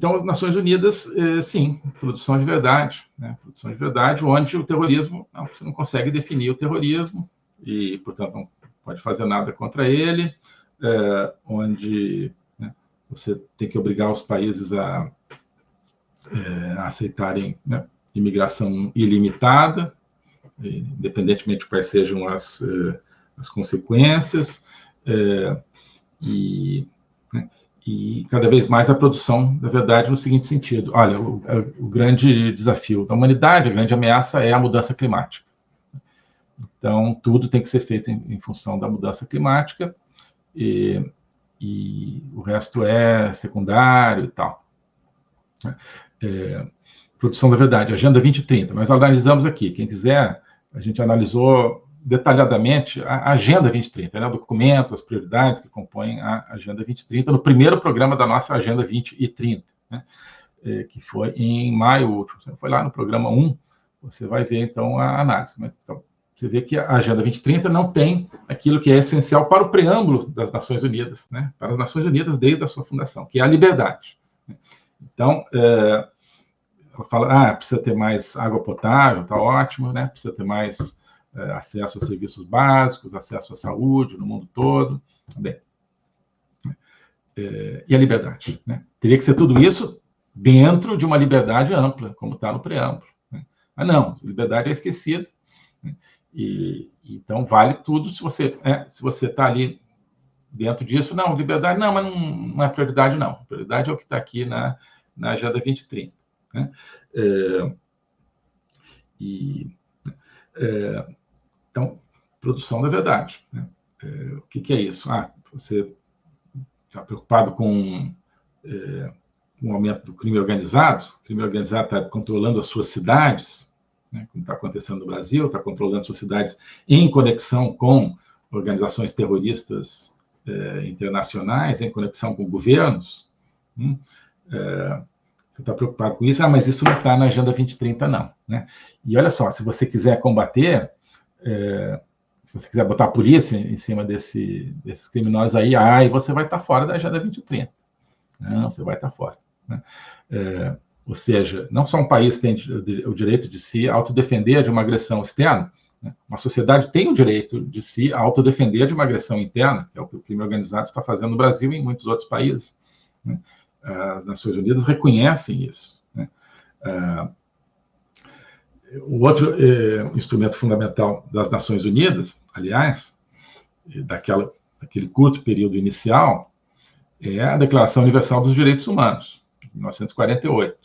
Então, as Nações Unidas, sim, produção de verdade, né? Produção de verdade, onde o terrorismo, não, você não consegue definir o terrorismo e, portanto, não pode fazer nada contra ele, onde, né, você tem que obrigar os países a aceitarem, né, imigração ilimitada, independentemente de quais sejam as consequências, e cada vez mais a produção da verdade no seguinte sentido: olha, o grande desafio da humanidade, a grande ameaça é a mudança climática. Então, tudo tem que ser feito em função da mudança climática, e o resto é secundário e tal. Produção da verdade, Agenda 2030. Nós analisamos aqui, quem quiser, a gente analisou detalhadamente a Agenda 2030, né, o documento, as prioridades que compõem a Agenda 2030, no primeiro programa da nossa Agenda 2030, né, que foi em maio último. Você foi lá no programa 1, você vai ver, então, a análise. Então, você vê que a Agenda 2030 não tem aquilo que é essencial para o preâmbulo das Nações Unidas, né, para as Nações Unidas desde a sua fundação, que é a liberdade. Então, ela fala, precisa ter mais água potável, tá ótimo, né? Precisa ter mais acesso a serviços básicos, acesso à saúde no mundo todo. Bem, e a liberdade, né? Teria que ser tudo isso dentro de uma liberdade ampla, como está no preâmbulo, né? Mas não, liberdade é esquecida, né? E então vale tudo se você está ali dentro disso. Não, liberdade não, mas não é prioridade, não. A prioridade é o que está aqui na Agenda 2030. Né? Então, produção da verdade. Né? O que é isso? Você está preocupado com o aumento do crime organizado? O crime organizado está controlando as suas cidades, né? Como está acontecendo no Brasil, está controlando suas cidades em conexão com organizações terroristas internacionais, em conexão com governos. Você está preocupado com isso? Mas isso não está na Agenda 2030, não. Né? E olha só, se você quiser combater, se você quiser botar a polícia em cima desses criminosos aí você vai estar fora da Agenda 2030. Não, você vai estar fora. Né? Ou seja, não só um país tem o direito de se autodefender de uma agressão externa, né? Uma sociedade tem o direito de se autodefender de uma agressão interna, que é o que o crime organizado está fazendo no Brasil e em muitos outros países. Né? As Nações Unidas reconhecem isso. Né? O outro instrumento fundamental das Nações Unidas, aliás, daquele curto período inicial, é a Declaração Universal dos Direitos Humanos, de 1948.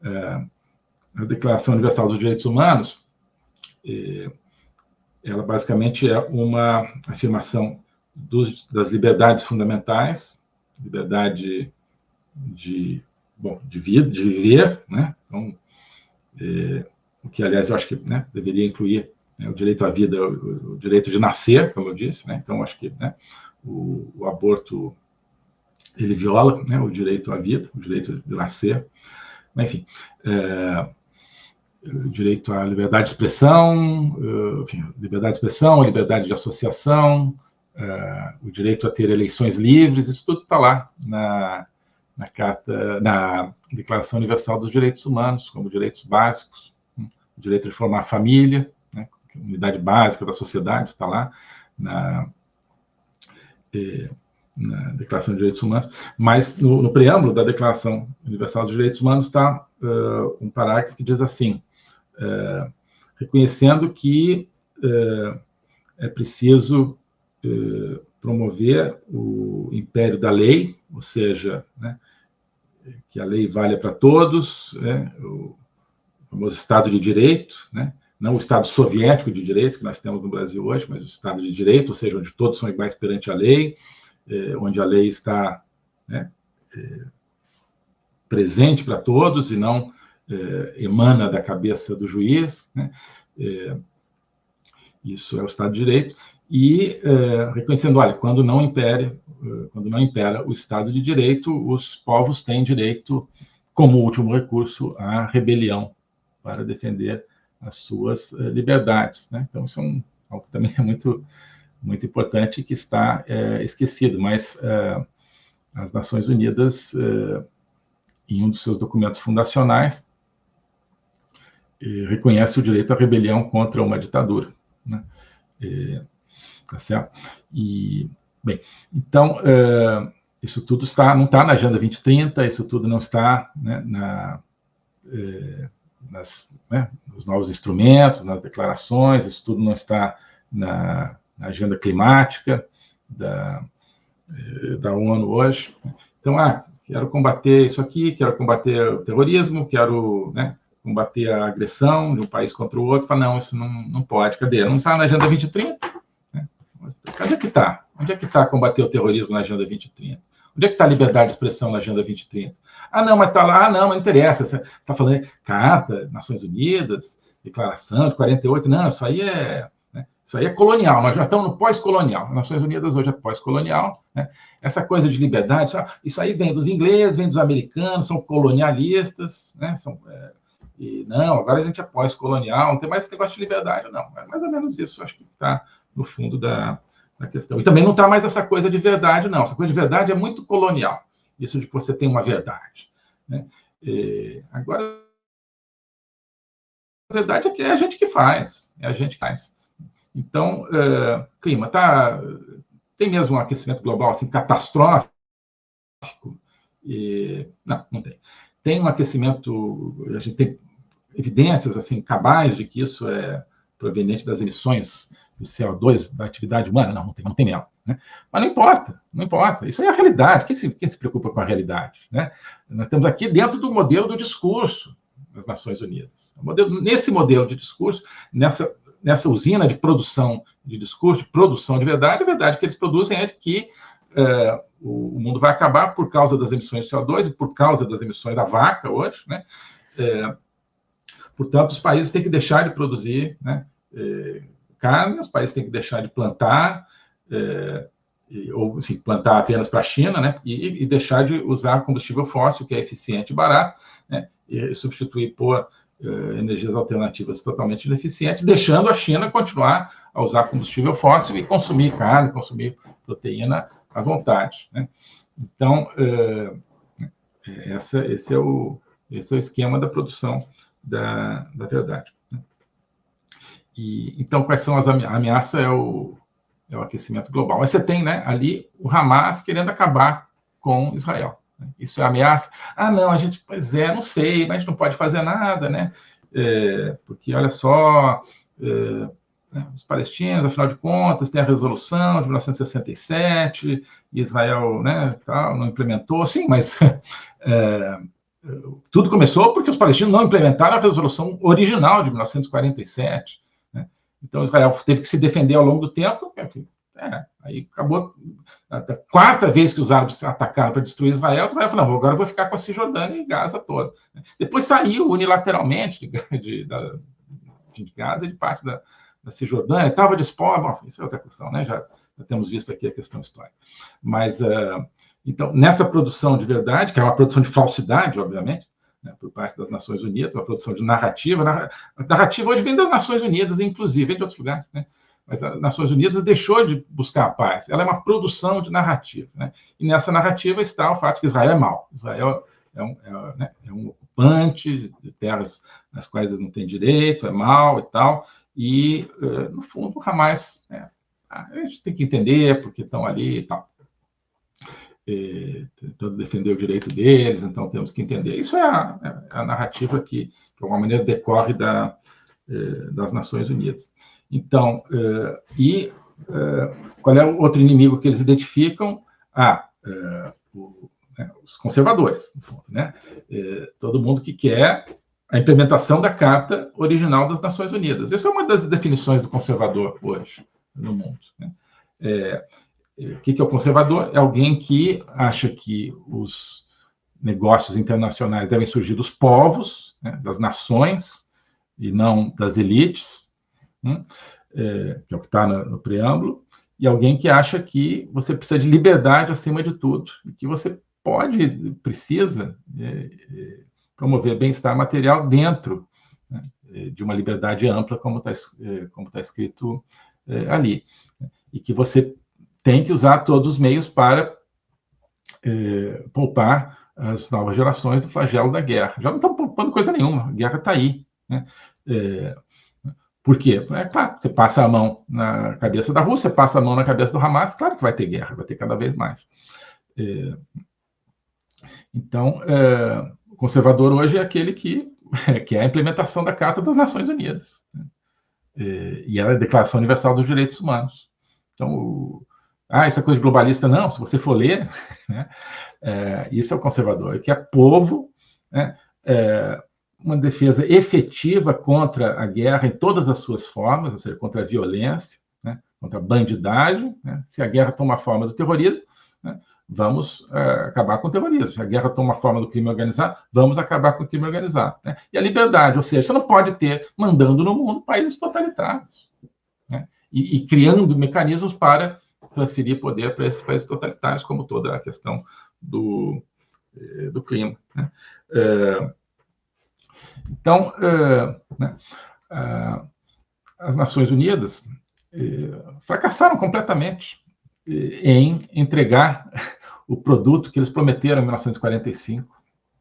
A Declaração Universal dos Direitos Humanos, ela basicamente é uma afirmação das liberdades fundamentais, liberdade de vida, de viver, né? Então, o que, aliás, eu acho que, né, deveria incluir, né, o direito à vida, o direito de nascer, como eu disse, né? Então, acho que, né, o aborto, ele viola, né, o direito à vida, o direito de nascer, mas, enfim, o direito à liberdade de expressão, enfim, liberdade de expressão, a liberdade de associação, o direito a ter eleições livres, isso tudo está lá na Declaração Universal dos Direitos Humanos, como direitos básicos, né? O direito de formar família, né? Unidade básica da sociedade, está lá na Declaração de Direitos Humanos, mas no preâmbulo da Declaração Universal dos Direitos Humanos está um parágrafo que diz assim, reconhecendo que é preciso promover o império da lei, ou seja, né, que a lei valha para todos, né, o famoso Estado de Direito, né, não o Estado soviético de direito que nós temos no Brasil hoje, mas o Estado de Direito, ou seja, onde todos são iguais perante a lei, onde a lei está, né, presente para todos e não emana da cabeça do juiz, né? Isso é o Estado de Direito. E reconhecendo, olha, quando não impera o Estado de Direito, os povos têm direito, como último recurso, à rebelião para defender as suas liberdades, né? Então, isso é algo que também é muito, muito importante e que está esquecido, mas as Nações Unidas em um dos seus documentos fundacionais, reconhece o direito à rebelião contra uma ditadura, né? Tá certo? E, bem, então, isso tudo não está na Agenda 2030, isso tudo não está, né, nos novos instrumentos, nas declarações, isso tudo não está na agenda climática da ONU hoje. Então, quero combater isso aqui, quero combater o terrorismo, quero, né, combater a agressão de um país contra o outro. Fala, não, isso não pode. Cadê? Não está na Agenda 2030? Né? Cadê que está? Onde é que está combater o terrorismo na Agenda 2030? Onde é que está a liberdade de expressão na Agenda 2030? Não, mas está lá. Não, não interessa. Você está falando de Carta, Nações Unidas, Declaração de 48. Não, isso aí é colonial. Nós já estamos no pós-colonial. As Nações Unidas hoje é pós-colonial, né? Essa coisa de liberdade, isso aí vem dos ingleses, vem dos americanos, são colonialistas, né? Não, agora a gente é pós-colonial, não tem mais esse negócio de liberdade, não. É mais ou menos isso, acho que está no fundo da questão. E também não está mais essa coisa de verdade, não. Essa coisa de verdade é muito colonial. Isso de que você tem uma verdade, né? Agora, a verdade é que é a gente que faz. É a gente que faz. Então, clima, tem mesmo um aquecimento global assim, catastrófico? Não tem. Tem um aquecimento, a gente tem evidências assim, cabais de que isso é proveniente das emissões de CO2 da atividade humana? Não tem mesmo. Né? Mas não importa. Isso é a realidade. Quem se preocupa com a realidade? Né? Nós estamos aqui dentro do modelo do discurso das Nações Unidas. Nesse modelo de discurso, nessa usina de produção de discurso, de produção de verdade, a verdade que eles produzem é de que o mundo vai acabar por causa das emissões de CO2 e por causa das emissões da vaca hoje, né? Portanto, os países têm que deixar de produzir, né, carne, os países têm que deixar de plantar, ou assim, plantar apenas para a China, né, e deixar de usar combustível fóssil, que é eficiente e barato, né, e substituir por energias alternativas totalmente ineficientes, deixando a China continuar a usar combustível fóssil e consumir carne, consumir proteína à vontade, né? Então, esse é o esquema da produção da verdade. Então, quais são as ameaças? A ameaça é o aquecimento global. Mas você tem, né, ali o Hamas querendo acabar com Israel. Isso é ameaça? Não, pois não sei, mas a gente não pode fazer nada, né? Porque, olha só, os palestinos, afinal de contas, tem a resolução de 1967, e Israel, né, não implementou. Sim, mas tudo começou porque os palestinos não implementaram a resolução original de 1947. Né? Então, Israel teve que se defender ao longo do tempo. Aí acabou a quarta vez que os árabes atacaram para destruir Israel. Israel falou, agora eu vou ficar com a Cisjordânia e Gaza toda. Depois saiu unilateralmente de Gaza e de parte da Cisjordânia. Estava disposta. Bom, isso é outra questão, né? Já temos visto aqui a questão histórica. Mas, então, nessa produção de verdade, que é uma produção de falsidade, obviamente, né, por parte das Nações Unidas, uma produção de narrativa. A narrativa hoje vem das Nações Unidas, inclusive, vem de outros lugares, né? Mas as Nações Unidas deixou de buscar a paz. Ela é uma produção de narrativa, né? E nessa narrativa está o fato que Israel é mau. Israel é um ocupante de terras nas quais eles não têm direito, é mau e tal. E, no fundo, o Hamas, a gente tem que entender porque estão ali e tal. Tentando defender o direito deles, então temos que entender. Isso é a narrativa que, de alguma maneira, decorre das Nações Unidas. Então, qual é o outro inimigo que eles identificam? Os conservadores, no fundo, né? Todo mundo que quer a implementação da Carta original das Nações Unidas. Essa é uma das definições do conservador hoje no mundo, né? O que é o conservador? É alguém que acha que os negócios internacionais devem surgir dos povos, né, das nações, e não das elites, né, que é o que está no preâmbulo, e alguém que acha que você precisa de liberdade acima de tudo, e que você precisa promover bem-estar material dentro, né, de uma liberdade ampla, como está escrito ali, e que você tem que usar todos os meios para poupar as novas gerações do flagelo da guerra. Já não estão poupando coisa nenhuma, a guerra está aí, né? Por quê? É claro, você passa a mão na cabeça da Rússia, passa a mão na cabeça do Hamas, claro que vai ter guerra, vai ter cada vez mais. Então, o conservador hoje é aquele que é a implementação da Carta das Nações Unidas, né? E ela é a Declaração Universal dos Direitos Humanos. Então, essa coisa de globalista, não, se você for ler, né, isso é o conservador, que é povo, né, uma defesa efetiva contra a guerra em todas as suas formas, ou seja, contra a violência, né, contra a bandidagem, né? Se a guerra toma a forma do terrorismo, né, vamos acabar com o terrorismo. Se a guerra toma a forma do crime organizado, vamos acabar com o crime organizado, né? E a liberdade, ou seja, você não pode ter, mandando no mundo, países totalitários, né? E criando mecanismos para transferir poder para esses países totalitários, como toda a questão do clima, né? Então, né, as Nações Unidas fracassaram completamente em entregar o produto que eles prometeram em 1945,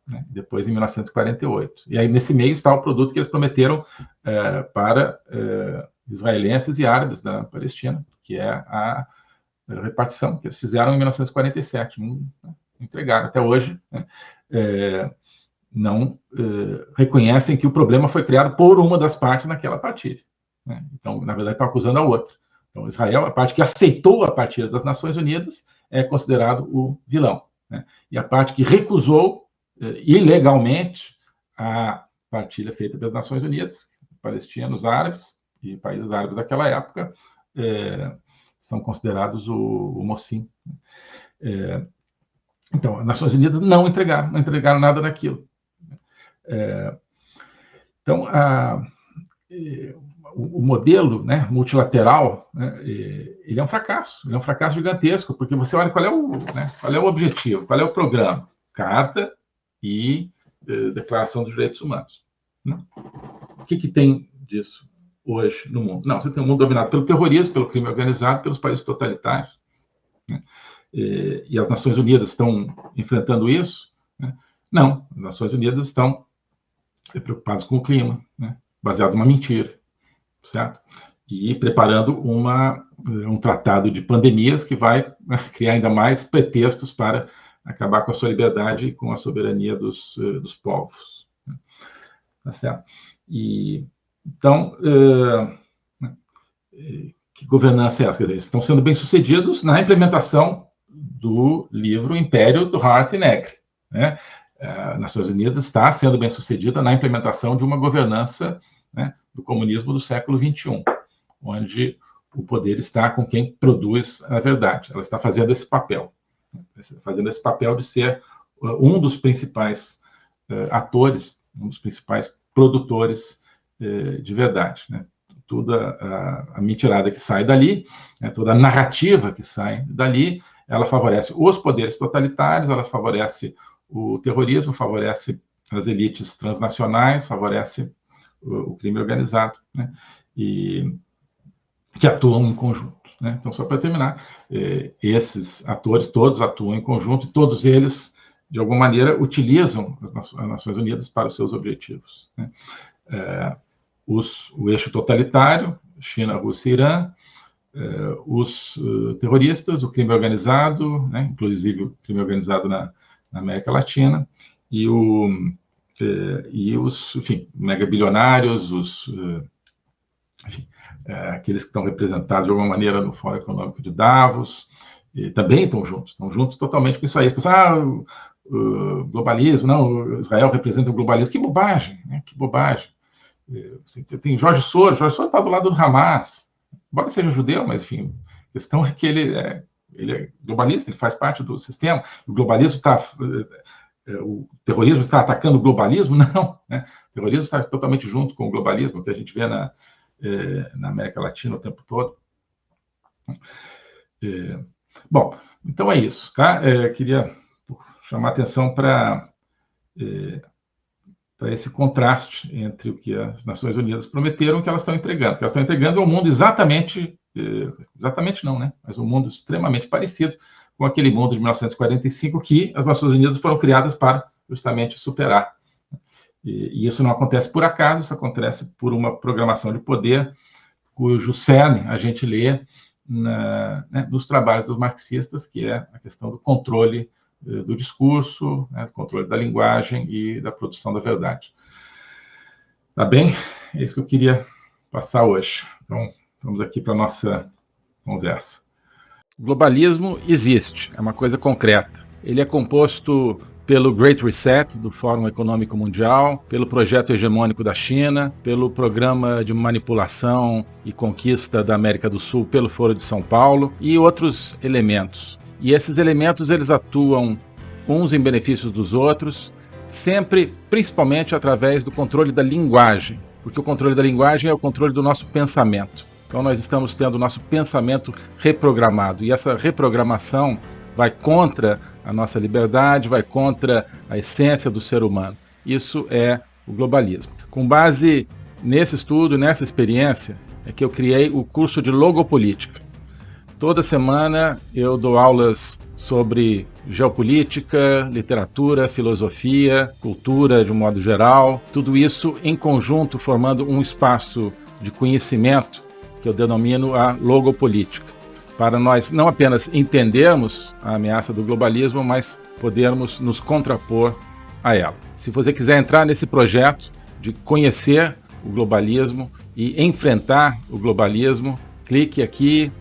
né, depois em 1948. E aí, nesse meio, está o produto que eles prometeram para israelenses e árabes da Palestina, que é a repartição que eles fizeram em 1947. Não entregaram até hoje, né, não reconhecem que o problema foi criado por uma das partes naquela partilha, né? Então, na verdade, estão acusando a outra. Então, Israel, a parte que aceitou a partilha das Nações Unidas, é considerado o vilão, né? E a parte que recusou ilegalmente a partilha feita pelas Nações Unidas, palestinos, árabes e países árabes daquela época, são considerados o motim. Então, as Nações Unidas não entregaram nada daquilo. Então, o modelo, né, multilateral, né, ele é um fracasso gigantesco, porque você olha qual é o objetivo, qual é o programa, Carta e Declaração dos Direitos Humanos, né? O que tem disso hoje no mundo? Não, você tem um mundo dominado pelo terrorismo, pelo crime organizado, pelos países totalitários, né? E as Nações Unidas estão enfrentando isso, né? Não, as Nações Unidas estão preocupados com o clima, né, baseados numa mentira, certo? E preparando um tratado de pandemias que vai criar ainda mais pretextos para acabar com a sua liberdade e com a soberania dos povos, né? Tá certo? E, então, que governança é essa? Quer dizer, eles estão sendo bem-sucedidos na implementação do livro Império do Hart e Negre, né? Nações Unidas está sendo bem-sucedida na implementação de uma governança, né, do comunismo do século XXI, onde o poder está com quem produz a verdade. Ela está fazendo esse papel de ser um dos principais atores, um dos principais produtores de verdade, né? Toda a mentirada que sai dali, né, toda a narrativa que sai dali, ela favorece os poderes totalitários, ela favorece o terrorismo, favorece as elites transnacionais, favorece o crime organizado, né? E que atuam em conjunto, né? Então, só para terminar, esses atores todos atuam em conjunto e todos eles, de alguma maneira, utilizam as Nações Unidas para os seus objetivos, né? O eixo totalitário, China, Rússia e Irã, os terroristas, o crime organizado, né, inclusive o crime organizado na América Latina, e os, enfim, megabilionários, aqueles que estão representados de alguma maneira no Fórum Econômico de Davos, também estão juntos totalmente com isso aí. Pensam, o globalismo, não, Israel representa o globalismo. Que bobagem, né? Que bobagem. Você tem Jorge Soros está do lado do Hamas, embora seja judeu, mas, enfim, a questão é que ele é globalista, ele faz parte do sistema. O globalismo o terrorismo está atacando o globalismo? Não, né? O terrorismo está totalmente junto com o globalismo, que a gente vê na América Latina o tempo todo. Bom, então é isso, tá? Queria chamar a atenção para esse contraste entre o que as Nações Unidas prometeram e o que elas estão entregando. O que elas estão entregando é um mundo exatamente não, né? Mas um mundo extremamente parecido com aquele mundo de 1945 que as Nações Unidas foram criadas para justamente superar. E isso não acontece por acaso, isso acontece por uma programação de poder, cujo cerne a gente lê nos trabalhos dos marxistas, que é a questão do controle do discurso, do controle da linguagem e da produção da verdade. Tá bem? É isso que eu queria passar hoje. Então, vamos aqui para a nossa conversa. O globalismo existe, é uma coisa concreta. Ele é composto pelo Great Reset, do Fórum Econômico Mundial, pelo projeto hegemônico da China, pelo programa de manipulação e conquista da América do Sul pelo Foro de São Paulo e outros elementos. E esses elementos, eles atuam uns em benefício dos outros, sempre, principalmente através do controle da linguagem, porque o controle da linguagem é o controle do nosso pensamento. Então nós estamos tendo o nosso pensamento reprogramado, e essa reprogramação vai contra a nossa liberdade, vai contra a essência do ser humano. Isso é o globalismo. Com base nesse estudo, nessa experiência, é que eu criei o curso de Logopolítica. Toda semana eu dou aulas sobre geopolítica, literatura, filosofia, cultura de um modo geral, tudo isso em conjunto formando um espaço de conhecimento que eu denomino a logopolítica, para nós não apenas entendermos a ameaça do globalismo, mas podermos nos contrapor a ela. Se você quiser entrar nesse projeto de conhecer o globalismo e enfrentar o globalismo, clique aqui